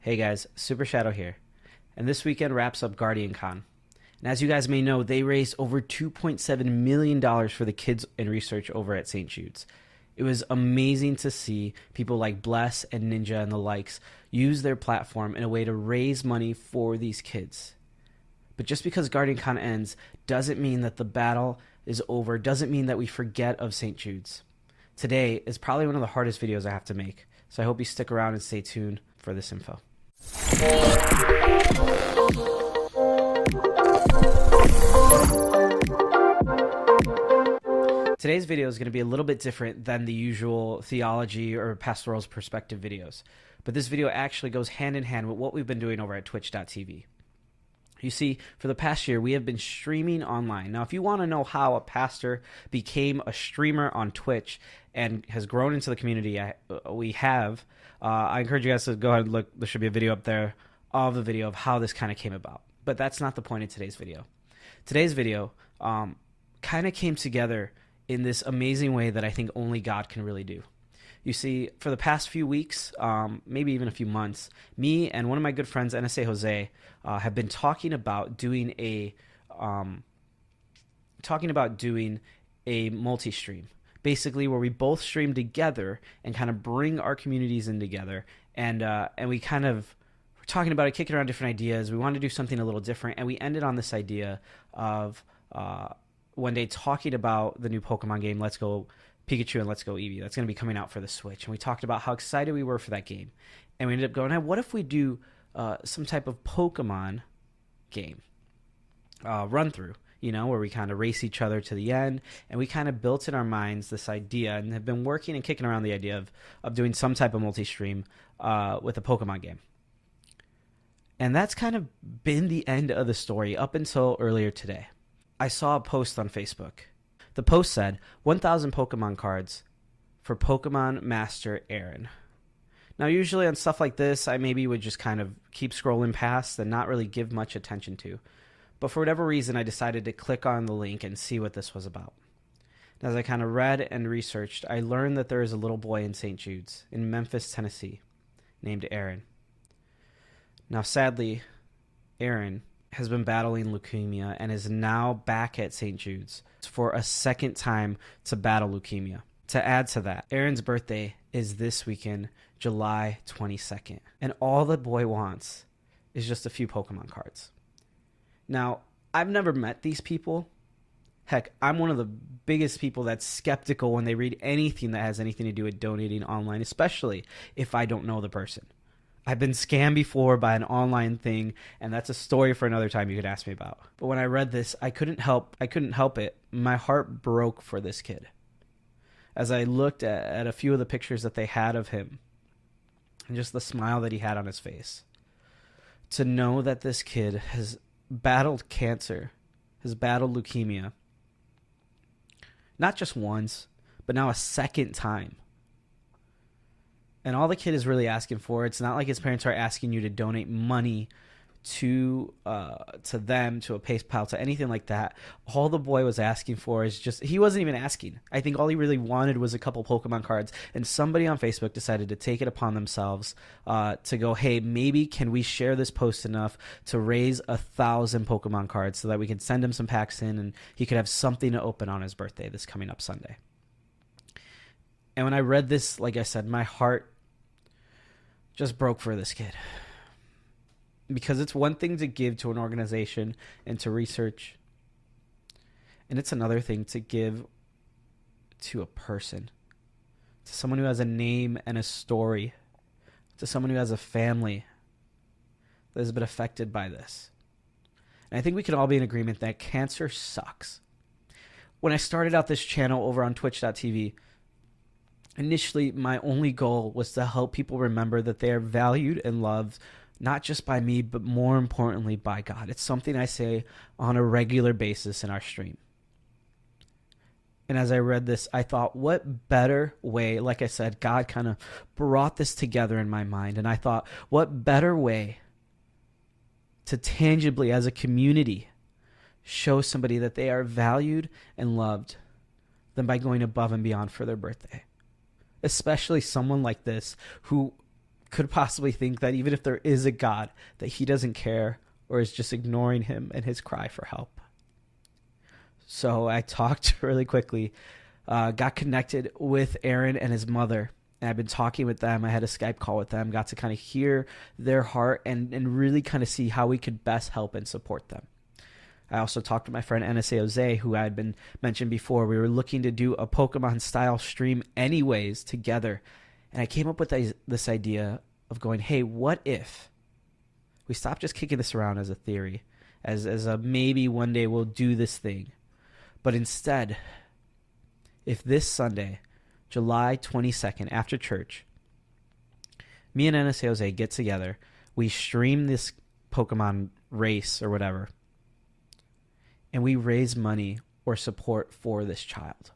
Hey guys, Super Shadow here, and this weekend wraps up Guardian Con. And as you guys may know, they raised over $2.7 million for the kids and research over at St. Jude's. It was amazing to see people like Bless and Ninja and the likes use their platform in a way to raise money for these kids. But just because Guardian Con ends doesn't mean that the battle is over, doesn't mean that we forget of St. Jude's. Today is probably one of the hardest videos I have to make, so I hope you stick around and stay tuned for this info. Today's video is going to be a little bit different than the usual theology or pastoral's perspective videos, but this video actually goes hand in hand with what we've been doing over at twitch.tv. You see, for the past year, we have been streaming online. Now, if you want to know how a pastor became a streamer on Twitch and has grown into the community we have, I encourage you guys to go ahead and look. There should be a video up there of the video of how this kind of came about. But that's not the point of today's video. Today's video kind of came together in this amazing way that I think only God can really do. You see, for the past few weeks, maybe even a few months, me and one of my good friends, NSA Jose, have been talking about doing a multi-stream, basically where we both stream together and kind of bring our communities in together, and we kind of were talking about it, kicking around different ideas. We wanted to do something a little different, and we ended on this idea of one day talking about the new Pokemon game, Let's Go Pikachu and Let's Go Eevee. That's going to be coming out for the Switch. And we talked about how excited we were for that game. And we ended up going, hey, what if we do some type of Pokemon game run through, where we kind of race each other to the end. And we kind of built in our minds this idea and have been working and kicking around the idea of doing some type of multi-stream with a Pokemon game. And that's kind of been the end of the story up until earlier today. I saw a post on Facebook. The post said, 1,000 Pokemon cards for Pokemon Master Aaron. Now, usually on stuff like this, I maybe would just kind of keep scrolling past and not really give much attention to. But for whatever reason, I decided to click on the link and see what this was about. As I kind of read and researched, I learned that there is a little boy in St. Jude's in Memphis, Tennessee, named Aaron. Now, sadly, Aaron has been battling leukemia and is now back at St. Jude's for a second time to battle leukemia. To add to that, Aaron's birthday is this weekend, July 22nd. And all the boy wants is just a few Pokemon cards. Now, I've never met these people. Heck, I'm one of the biggest people that's skeptical when they read anything that has anything to do with donating online, especially if I don't know the person. I've been scammed before by an online thing, and that's a story for another time you could ask me about. But when I read this, I couldn't help it. My heart broke for this kid. As I looked at a few of the pictures that they had of him, and just the smile that he had on his face. To know that this kid has battled cancer, has battled leukemia, not just once, but now a second time. And all the kid is really asking for, it's not like his parents are asking you to donate money to them, to a PayPal, to anything like that. All the boy was asking for is just, he wasn't even asking. I think all he really wanted was a couple Pokemon cards. And somebody on Facebook decided to take it upon themselves to go, hey, maybe can we share this post enough to raise 1,000 Pokemon cards so that we can send him some packs in and he could have something to open on his birthday this coming up Sunday. And when I read this, like I said, my heart just broke for this kid. Because it's one thing to give to an organization and to research, and it's another thing to give to a person, to someone who has a name and a story, to someone who has a family that has been affected by this. And I think we can all be in agreement that cancer sucks. When I started out this channel over on twitch.tv, initially, my only goal was to help people remember that they are valued and loved, not just by me, but more importantly by God. It's something I say on a regular basis in our stream. And as I read this, I thought, what better way, like I said, God kind of brought this together in my mind. And I thought, what better way to tangibly, as a community, show somebody that they are valued and loved than by going above and beyond for their birthday. Especially someone like this who could possibly think that even if there is a God, that he doesn't care or is just ignoring him and his cry for help. So I talked really quickly, got connected with Aaron and his mother. And I've been talking with them. I had a Skype call with them, got to kind of hear their heart and really kind of see how we could best help and support them. I also talked to my friend NSA Jose, who I had been mentioned before. We were looking to do a Pokemon-style stream anyways together. And I came up with this idea of going, hey, what if we stop just kicking this around as a theory, as a maybe one day we'll do this thing. But instead, if this Sunday, July 22nd, after church, me and NSA Jose get together, we stream this Pokemon race or whatever, and we raise money or support for this child.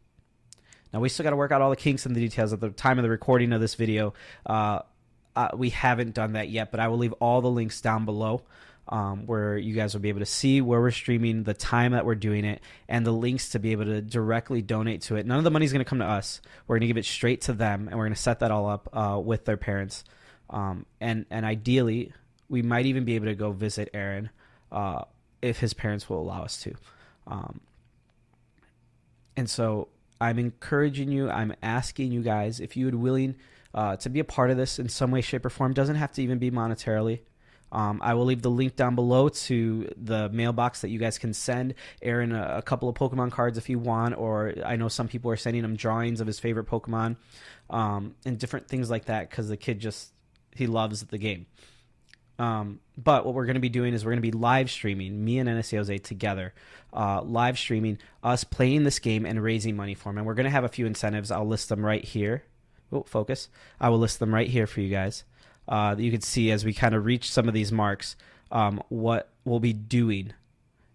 Now, we still got to work out all the kinks and the details. At the time of the recording of this video, we haven't done that yet, but I will leave all the links down below where you guys will be able to see where we're streaming, the time that we're doing it, and the links to be able to directly donate to it. None of the money is going to come to us. We're going to give it straight to them, and we're going to set that all up with their parents. And ideally, we might even be able to go visit Aaron if his parents will allow us to. And so I'm encouraging you, I'm asking you guys if you would willing to be a part of this in some way, shape, or form. Doesn't have to even be monetarily. I will leave the link down below to the mailbox that you guys can send Aaron a couple of Pokemon cards if you want, or I know some people are sending him drawings of his favorite Pokemon and different things like that because the kid he loves the game. But what we're going to be doing is we're going to be live streaming, me and NSA Jose together, live streaming us playing this game and raising money for him. And we're going to have a few incentives. I'll list them right here. Oh, focus. I will list them right here for you guys. That you can see as we kind of reach some of these marks, what we'll be doing.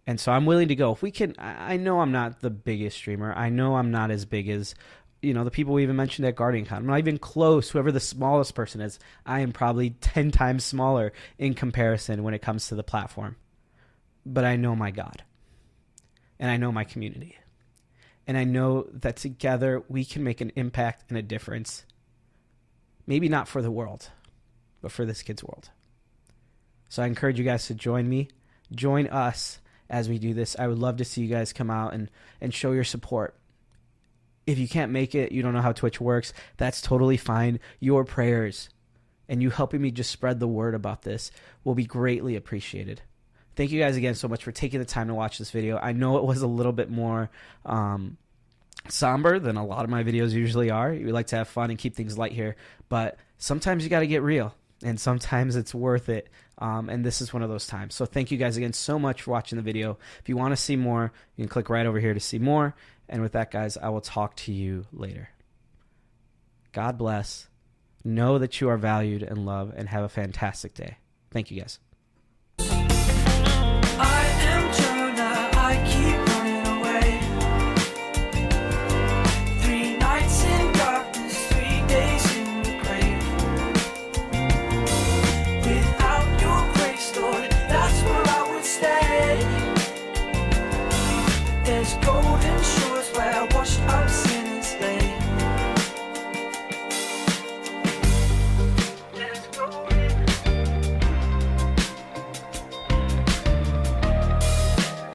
And so I'm willing to go. If we can, I know I'm not the biggest streamer. I know I'm not as big as, the people we even mentioned at GuardianCon. I'm not even close. Whoever the smallest person is, I am probably 10 times smaller in comparison when it comes to the platform. But I know my God. And I know my community. And I know that together we can make an impact and a difference. Maybe not for the world, but for this kid's world. So I encourage you guys to join me. Join us as we do this. I would love to see you guys come out and show your support. If you can't make it, you don't know how Twitch works, that's totally fine. Your prayers and you helping me just spread the word about this will be greatly appreciated. Thank you guys again so much for taking the time to watch this video. I know it was a little bit more somber than a lot of my videos usually are. We like to have fun and keep things light here, but sometimes you got to get real, and sometimes it's worth it. And this is one of those times. So thank you guys again so much for watching the video. If you want to see more, you can click right over here to see more. And with that, guys, I will talk to you later. God bless. Know that you are valued and loved, and have a fantastic day. Thank you, guys.